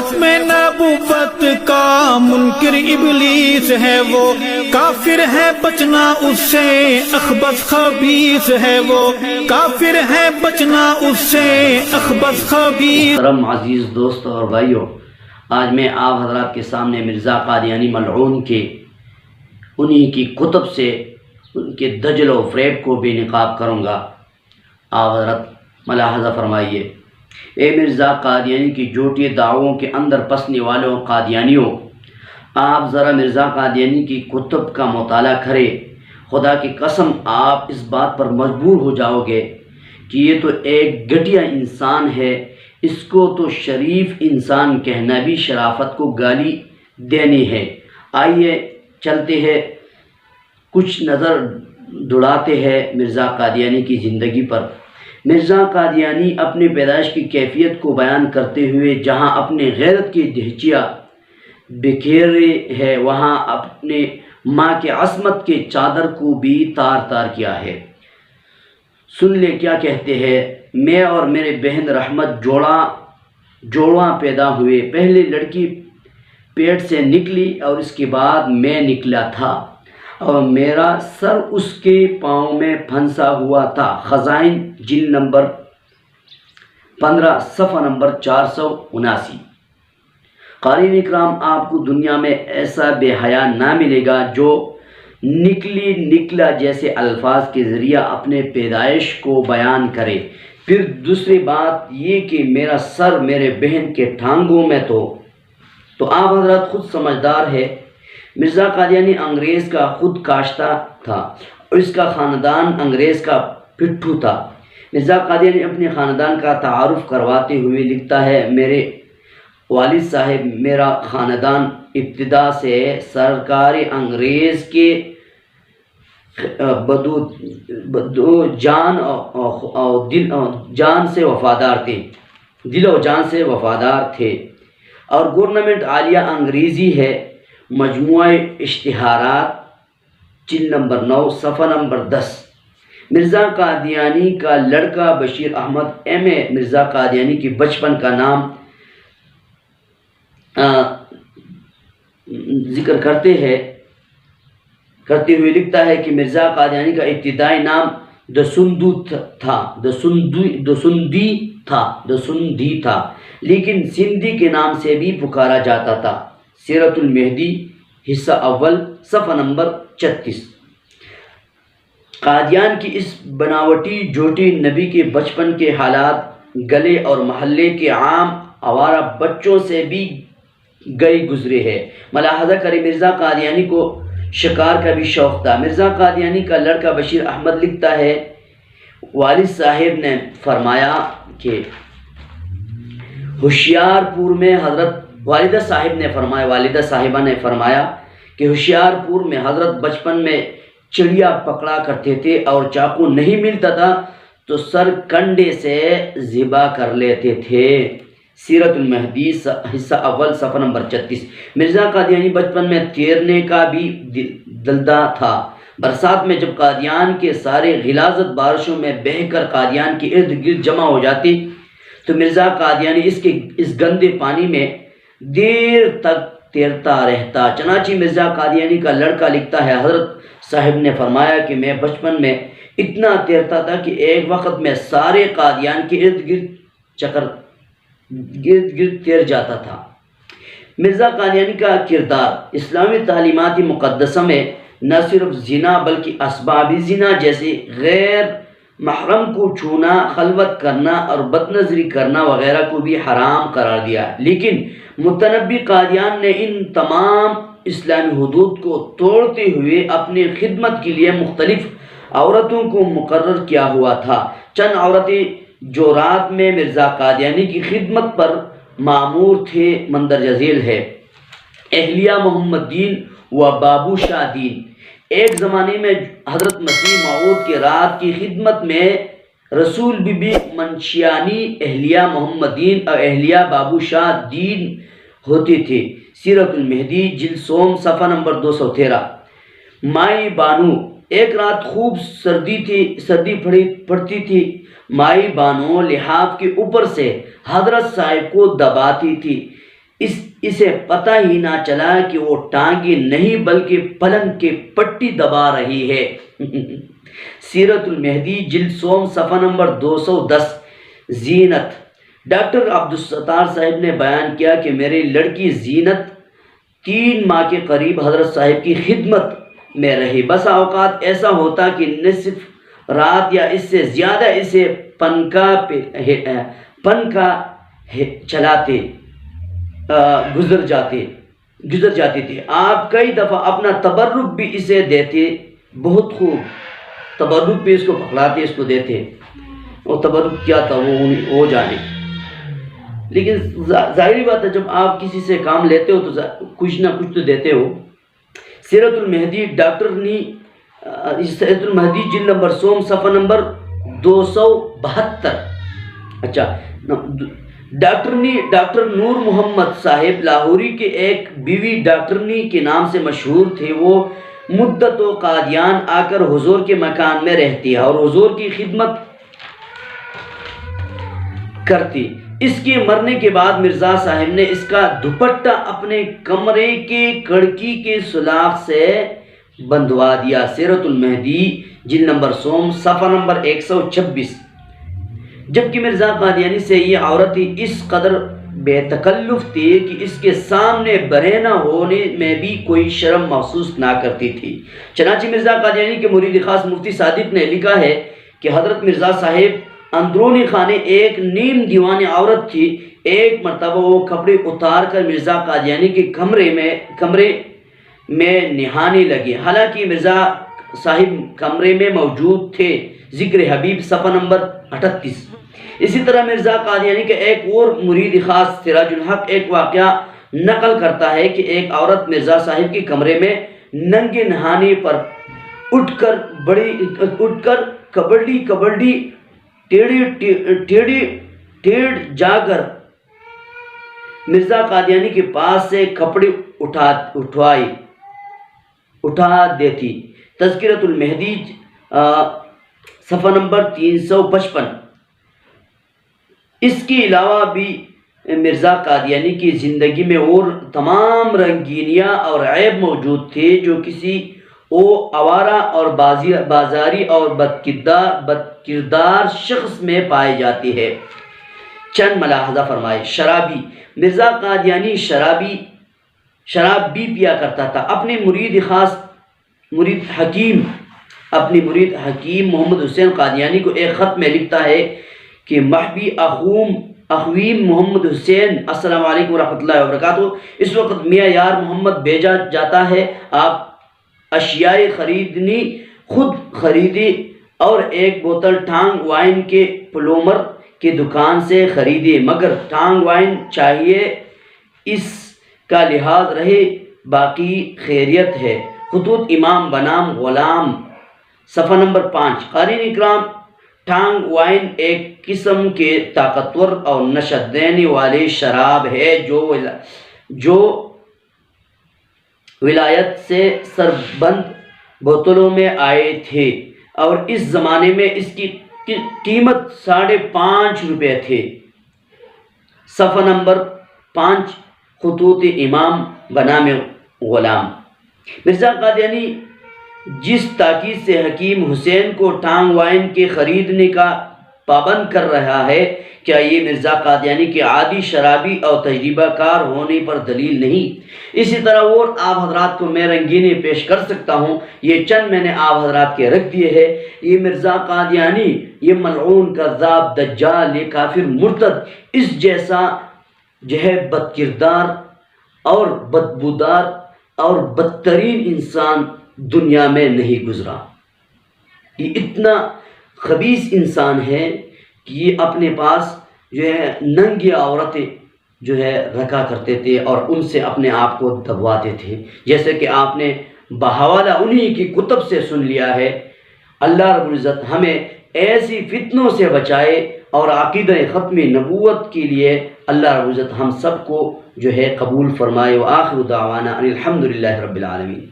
ختم نبوت کا منکر ابلیس ہے وہ، کافر ہے بچنا اس سے اخبث خبیث ہے وہ، کافر ہے بچنا اس سے اخبث خبیث۔ محترم عزیز دوستوں اور بھائیوں، آج میں آپ حضرات کے سامنے مرزا قادیانی ملعون کے انہی کی کتب سے ان کے دجل و فریب کو بے نقاب کروں گا۔ آپ حضرت ملاحظہ فرمائیے، اے مرزا قادیانی کی جھوٹی دعووں کے اندر پسنے والوں قادیانیوں، آپ ذرا مرزا قادیانی کی کتب کا مطالعہ کریں۔ خدا کی قسم آپ اس بات پر مجبور ہو جاؤ گے کہ یہ تو ایک گھٹیا انسان ہے، اس کو تو شریف انسان کہنا بھی شرافت کو گالی دینی ہے۔ آئیے چلتے ہیں، کچھ نظر دوڑاتے ہیں مرزا قادیانی کی زندگی پر۔ مرزا قادیانی اپنی پیدائش کی کیفیت کو بیان کرتے ہوئے جہاں اپنے غیرت کی دہچیاں بکھیرے ہے، وہاں اپنے ماں کے عصمت کے چادر کو بھی تار تار کیا ہے۔ سن لے کیا کہتے ہیں، میں اور میرے بہن رحمت جوڑواں پیدا ہوئے، پہلے لڑکی پیٹ سے نکلی اور اس کے بعد میں نکلا تھا اور میرا سر اس کے پاؤں میں پھنسا ہوا تھا۔ خزائن جلد نمبر 15 صفحہ نمبر 479۔ قارئین اکرام، آپ کو دنیا میں ایسا بے حیا نہ ملے گا جو نکلا جیسے الفاظ کے ذریعہ اپنے پیدائش کو بیان کرے۔ پھر دوسری بات یہ کہ میرا سر میرے بہن کے ٹھانگوں میں تو آپ حضرات خود سمجھدار ہے۔ مرزا قادیانی انگریز کا خود کاشتہ تھا اور اس کا خاندان انگریز کا پٹھو تھا۔ مرزا قادیانی اپنے خاندان کا تعارف کرواتے ہوئے لکھتا ہے، میرے والد صاحب، میرا خاندان ابتدا سے سرکار انگریز کے جان سے وفادار تھے، دل و جان سے وفادار تھے، اور گورنمنٹ عالیہ انگریزی ہے۔ مجموعہ اشتہارات جلد نمبر 9 صفحہ نمبر 10۔ مرزا قادیانی کا لڑکا بشیر احمد ایم اے مرزا قادیانی کی بچپن کا نام ذکر کرتے ہوئے لکھتا ہے کہ مرزا قادیانی کا ابتدائی نام دسندی تھا، لیکن سندھی کے نام سے بھی پکارا جاتا تھا۔ سیرت المہدی حصہ اول صفحہ نمبر 36۔ قادیان کی اس بناوٹی جھوٹی نبی کے بچپن کے حالات گلے اور محلے کے عام آوارہ بچوں سے بھی گئی گزرے ہیں۔ ملاحظہ کریں، مرزا قادیانی کو شکار کا بھی شوق تھا۔ مرزا قادیانی کا لڑکا بشیر احمد لکھتا ہے، والد صاحب نے فرمایا کہ والدہ صاحبہ نے فرمایا کہ ہوشیار پور میں حضرت بچپن میں چڑیا پکڑا کرتے تھے اور چاقو نہیں ملتا تھا تو سر کنڈے سے ذبح کر لیتے تھے۔ سیرت المہدی حصہ اول صفحہ نمبر 36۔ مرزا قادیانی بچپن میں تیرنے کا بھی دلدہ تھا۔ برسات میں جب قادیان کے سارے غلاظت بارشوں میں بہہ کر قادیان کے ارد گرد جمع ہو جاتی تو مرزا قادیانی اس گندے پانی میں دیر تک تیرتا رہتا۔ چنانچہ مرزا قادیانی کا لڑکا لکھتا ہے، حضرت صاحب نے فرمایا کہ میں بچپن میں اتنا تیرتا تھا کہ ایک وقت میں سارے قادیان کے ارد گرد تیر جاتا تھا۔ مرزا قادیانی کا کردار اسلامی تعلیمات مقدسہ میں نہ صرف زنا بلکہ اسباب زنا جیسے غیر محرم کو چھونا، خلوت کرنا اور بد نظری کرنا وغیرہ کو بھی حرام قرار دیا، لیکن متنبی قادیان نے ان تمام اسلامی حدود کو توڑتے ہوئے اپنی خدمت کے لیے مختلف عورتوں کو مقرر کیا ہوا تھا۔ چند عورتیں جو رات میں مرزا قادیانی کی خدمت پر مامور تھے مندرجہ ذیل ہے: اہلیہ محمد دین و بابو شاہ دین۔ ایک زمانے میں حضرت مسیح موعود کے رات کی خدمت میں رسول بی بی منشیانی، اہلیہ محمد دین اور اہلیہ بابو شاہ دین ہوتی تھی۔ سیرت المہدی جلد سوم صفحہ نمبر 213۔ مائی بانو، ایک رات خوب سردی پڑتی تھی۔ مائی بانو لحاف کے اوپر سے حضرت صاحب کو دباتی تھی۔ اسے پتہ ہی نہ چلا کہ وہ ٹانگیں نہیں بلکہ پلنگ کے پٹی دبا رہی ہے۔ سیرت المہدی جلد سوم صفحہ نمبر 210۔ زینت۔ ڈاکٹر عبدالستار صاحب نے بیان کیا کہ میری لڑکی زینت 3 ماہ کے قریب حضرت صاحب کی خدمت میں رہی۔ بسا اوقات ایسا ہوتا کہ نصف رات یا اس سے زیادہ اسے پنکھا چلاتے گزر جاتی تھی۔ آپ کئی دفعہ اپنا تبرک بھی اسے دیتے، بہت خوب تبرک بھی اس کو پکڑاتے، اس کو دیتے، اور تبرک کیا تھا وہ جانے۔ لیکن ظاہری بات ہے جب آپ کسی سے کام لیتے ہو تو کچھ نہ کچھ تو دیتے ہو۔ سیرت المہدی سیرت المہدی جلد نمبر سوم صفحہ نمبر 272۔ اچھا، ڈاکٹر نور محمد صاحب لاہوری کے ایک بیوی ڈاکٹرنی کے نام سے مشہور تھے۔ وہ مدت و قادیان آ کر حضور کے مکان میں رہتی ہے اور حضور کی خدمت کرتی۔ اس کے مرنے کے بعد مرزا صاحب نے اس کا دوپٹہ اپنے کمرے کے کھڑکی کے سوراخ سے بندھوا دیا۔ سیرت المہدی جلد نمبر سوم صفحہ نمبر 126۔ جبکہ مرزا قادیانی سے یہ عورت اس قدر بے تکلف تھی کہ اس کے سامنے برہنہ ہونے میں بھی کوئی شرم محسوس نہ کرتی تھی۔ چنانچہ مرزا قادیانی کے مرید خاص مفتی صادق نے لکھا ہے کہ حضرت مرزا صاحب اندرونی خانے ایک نیم دیوانی عورت تھی۔ ایک مرتبہ وہ کپڑے اتار کر مرزا قادیانی کے کمرے میں نہانے لگے، حالانکہ مرزا صاحب کمرے میں موجود تھے۔ ذکر حبیب صفحہ نمبر 38۔ اسی طرح مرزا قادیانی کے ایک اور مرید خاص سراج الحق ایک واقعہ نقل کرتا ہے کہ ایک عورت مرزا صاحب کے کمرے میں ننگے نہانے پر اٹھ کر کبڈی ٹیڑھ جا کر مرزا قادیانی کے پاس سے کپڑے اٹھا دیتی۔ تذکرۃ المہدی صفحہ نمبر 355۔ اس کے علاوہ بھی مرزا قادیانی کی زندگی میں اور تمام رنگینیاں اور عیب موجود تھے جو کسی آوارہ اور بازاری اور بدکردار شخص میں پائی جاتی ہے۔ چند ملاحظہ فرمائے۔ شرابی۔ مرزا قادیانی شراب بھی پیا کرتا تھا۔ اپنے مرید حکیم محمد حسین قادیانی کو ایک خط میں لکھتا ہے کہ محبی اخویم محمد حسین، السلام علیکم ورحمۃ اللہ وبرکاتہ، اس وقت میاں یار محمد بھیجا جاتا ہے، آپ اشیاء خود خریدے اور ایک بوتل ٹانگ وائن کے پلومر کی دکان سے خریدے، مگر ٹانگ وائن چاہیے، اس کا لحاظ رہے، باقی خیریت ہے۔ خطوط امام بنام غلام صفحہ نمبر 5۔ قارئین اکرام، ٹانگ وائن ایک قسم کے طاقتور اور نشہ دینے والے شراب ہے جو ولایت سے سربند بوتلوں میں آئے تھے اور اس زمانے میں اس کی قیمت 5.5 روپے تھے۔ صفحہ نمبر 5۔ خطوط امام بنام غلام۔ مرزا قادیانی جس تاکید سے حکیم حسین کو ٹانگ وائن کے خریدنے کا پابند کر رہا ہے، کیا یہ مرزا قادیانی کے عادی شرابی اور تجربہ کار ہونے پر دلیل نہیں؟ اسی طرح اور آپ حضرات کو میں رنگینی پیش کر سکتا ہوں، یہ چند میں نے آپ حضرات کے رکھ دیے ہیں۔ یہ مرزا قادیانی، یہ ملعون کذاب دجال، یہ کافر مرتد، اس جیسا بد کردار اور بدبودار اور بدترین انسان دنیا میں نہیں گزرا۔ یہ اتنا خبیث انسان ہے کہ یہ اپنے پاس ننگی عورتیں رکھا کرتے تھے اور ان سے اپنے آپ کو دبواتے تھے، جیسے کہ آپ نے بحوالہ انہی کی کتب سے سن لیا ہے۔ اللہ رب العزت ہمیں ایسی فتنوں سے بچائے اور عقیدہ ختم نبوت کے لیے اللہ رب العزت ہم سب کو قبول فرمائے۔ وآخر دعوانا ان الحمد للہ رب العالمین۔